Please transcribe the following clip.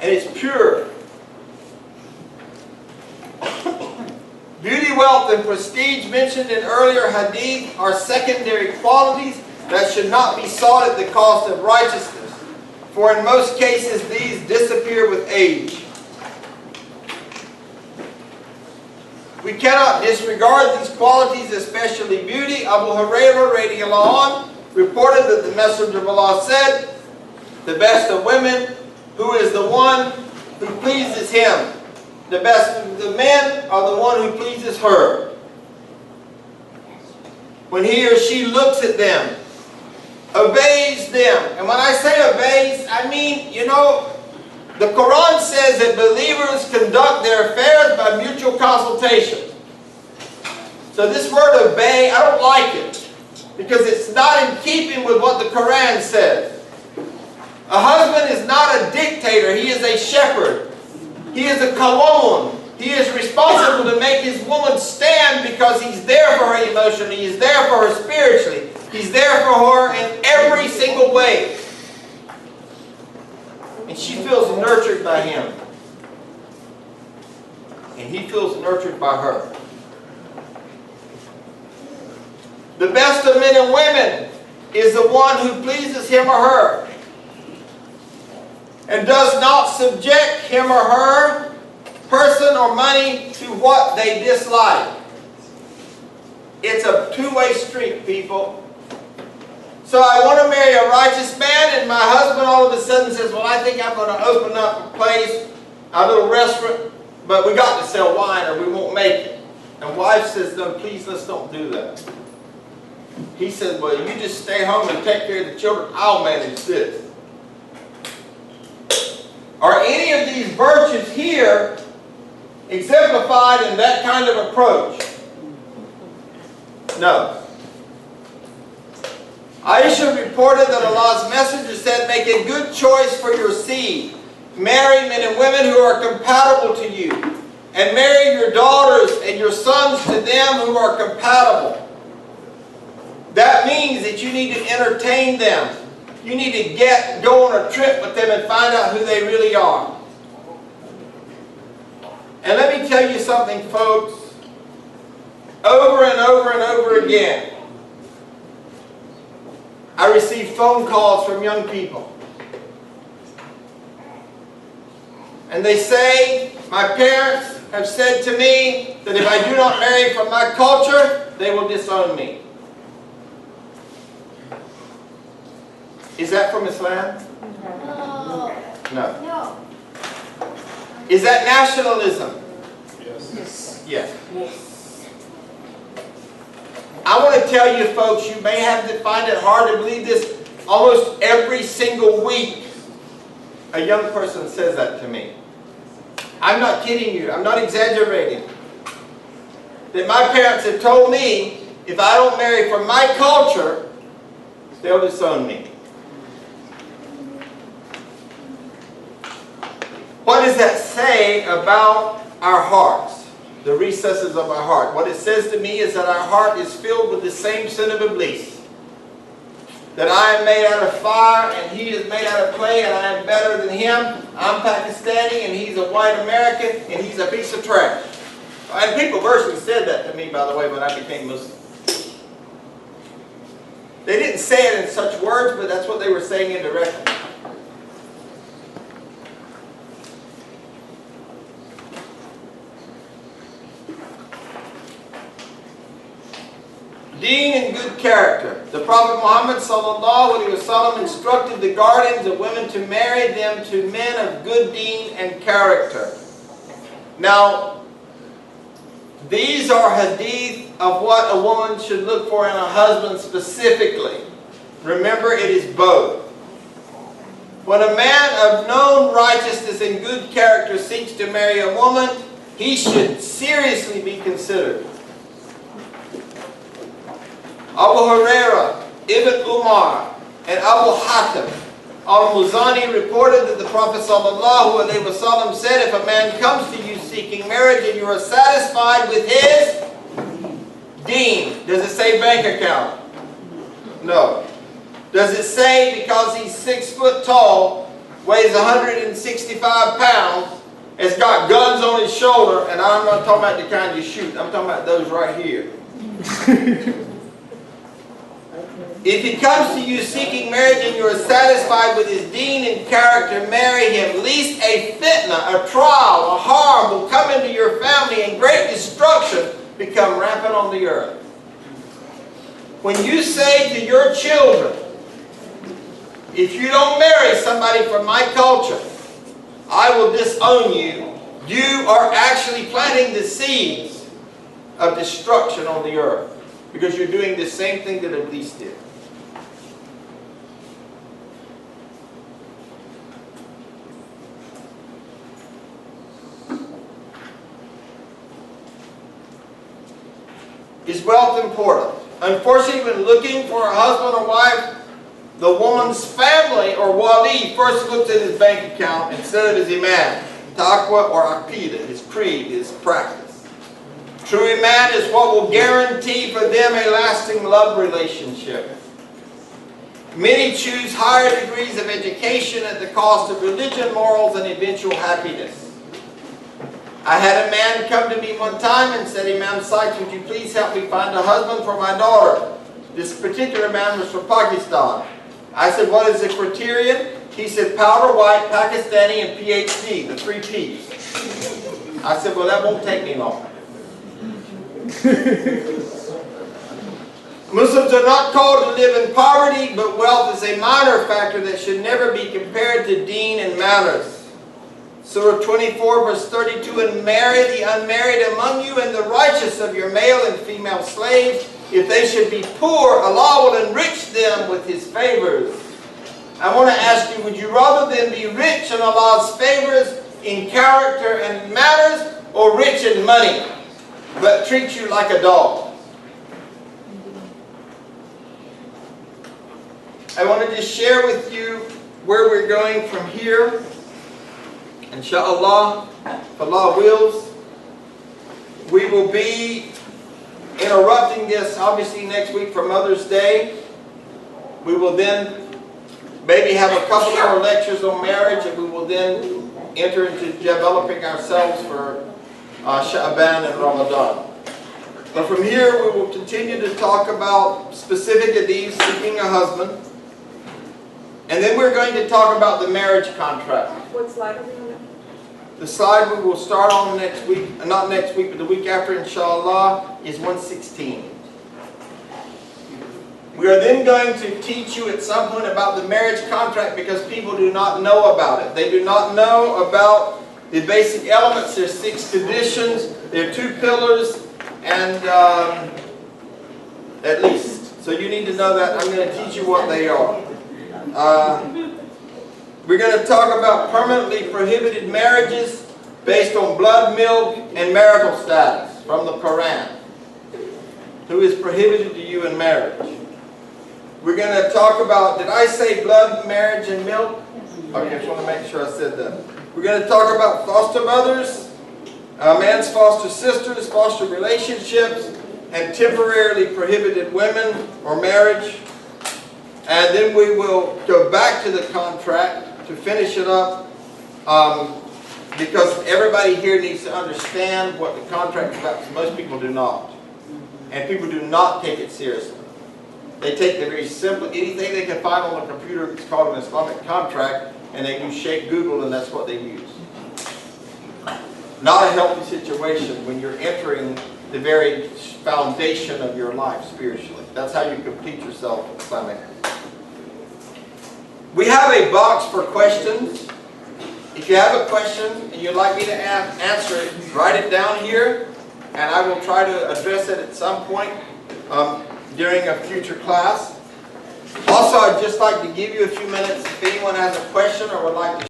and it's pure. Beauty, wealth, and prestige mentioned in earlier hadith are secondary qualities that should not be sought at the cost of righteousness, for in most cases these disappear with age. We cannot disregard these qualities, especially beauty. Abu Hurairah radiallahu anh reported that the Messenger of Allah said, "The best of women, who is the one who pleases him. The best of the men are the one who pleases her. When he or she looks at them, obeys them." And when I say obeys, I mean, you know, the Quran says that believers conduct their affairs by mutual consultation. So this word obey, I don't like it, because it's not in keeping with what the Quran says. A husband is not a dictator, he is a shepherd. He is a kalon. He is responsible to make his woman stand because he's there for her emotionally, he's there for her spiritually, he's there for her in every single way. And she feels nurtured by him. And he feels nurtured by her. The best of men and women is the one who pleases him or her and does not subject him or her, person or money, to what they dislike. It's a two-way street, people. So I want to marry a righteous man, and my husband all of a sudden says, "Well, I think I'm going to open up a place, a little restaurant, but we got to sell wine or we won't make it." And wife says, "No, please, let's don't do that." He said, "Well, you just stay home and take care of the children. I'll manage this." Are any of these virtues here exemplified in that kind of approach? No. Aisha reported that Allah's Messenger said, "Make a good choice for your seed. Marry men and women who are compatible to you. And marry your daughters and your sons to them who are compatible." That means that you need to entertain them. You need to go on a trip with them and find out who they really are. And let me tell you something, folks. Over and over and over again, I receive phone calls from young people. And they say, "My parents have said to me that if I do not marry from my culture, they will disown me." Is that from Islam? No. No. No. Is that nationalism? Yes. Yes. Yes. I want to tell you, folks, you may have to find it hard to believe this. Almost every single week, a young person says that to me. I'm not kidding you. I'm not exaggerating. That my parents have told me, if I don't marry from my culture, they'll disown me. What does that say about our hearts? The recesses of our heart. What it says to me is that our heart is filled with the same sin of Iblis. That I am made out of fire and he is made out of clay and I am better than him. I'm Pakistani and he's a white American and he's a piece of trash. And people virtually said that to me, by the way, when I became Muslim. They didn't say it in such words, but that's what they were saying indirectly. Deen and good character. The Prophet Muhammad ﷺ instructed the guardians of women to marry them to men of good deen and character. Now, these are hadith of what a woman should look for in a husband specifically. Remember, it is both. When a man of known righteousness and good character seeks to marry a woman, he should seriously be considered. Abu Hurairah, Ibn Umar, and Abu Hatim al-Muzani reported that the Prophet ﷺ said, "If a man comes to you seeking marriage and you are satisfied with his deen," does it say bank account? No. Does it say because he's 6 foot tall weighs 165 pounds, has got guns on his shoulder, and I'm not talking about the kind you shoot, I'm talking about those right here. If he comes to you seeking marriage and you are satisfied with his deed and character, marry him. Lest a fitna, a trial, a harm will come into your family and great destruction become rampant on the earth. When you say to your children, if you don't marry somebody from my culture, I will disown you, you are actually planting the seeds of destruction on the earth. Because you're doing the same thing that Iblis did. Is wealth important? Unfortunately, when looking for a husband or wife, the woman's family or wali first looks at his bank account instead of his iman, taqwa or aqidah, his creed, his practice. True iman is what will guarantee for them a lasting love relationship. Many choose higher degrees of education at the cost of religion, morals, and eventual happiness. I had a man come to me one time and said, Imam Sykes, would you please help me find a husband for my daughter? This particular man was from Pakistan. I said, what is the criterion? He said, powder white, Pakistani, and PhD, the 3 Ps. I said, well, that won't take me long. Muslims are not called to live in poverty, but wealth is a minor factor that should never be compared to deen and manners. Surah 24 verse 32, and marry the unmarried among you and the righteous of your male and female slaves. If they should be poor, Allah will enrich them with His favors. I want to ask you, would you rather them be rich in Allah's favors in character and manners, or rich in money, but treat you like a dog? I want to just share with you where we're going from here. Inshallah, if Allah wills, we will be interrupting this obviously next week for Mother's Day. We will then maybe have a couple more lectures on marriage, and we will then enter into developing ourselves for Sha'ban and Ramadan. But from here we will continue to talk about specific hadiths, seeking a husband. And then we're going to talk about the marriage contract. What slide are we on? The slide we will start on next week, not next week, but the week after, inshallah, is 116. We are then going to teach you at some point about the marriage contract, because people do not know about it. They do not know about the basic elements. There's 6 conditions, there are 2 pillars, and at least. So you need to know that. I'm going to teach you what they are. We're going to talk about permanently prohibited marriages based on blood, milk, and marital status from the Quran. Who is prohibited to you in marriage? We're going to talk about, did I say blood, marriage, and milk? Okay, just want to make sure I said that. We're going to talk about foster mothers, man's foster sisters, foster relationships, and temporarily prohibited women or marriage. And then we will go back to the contract to finish it up, because everybody here needs to understand what the contract is about, because most people do not. And people do not take it seriously. They take the very simple, anything they can find on the computer that's called an Islamic contract, and they use Sheikh Google, and that's what they use. Not a healthy situation when you're entering the very foundation of your life spiritually. That's how you complete yourself Islamically. We have a box for questions. If you have a question and you'd like me to answer it, write it down here, and I will try to address it at some point during a future class. Also, I'd just like to give you a few minutes if anyone has a question or would like to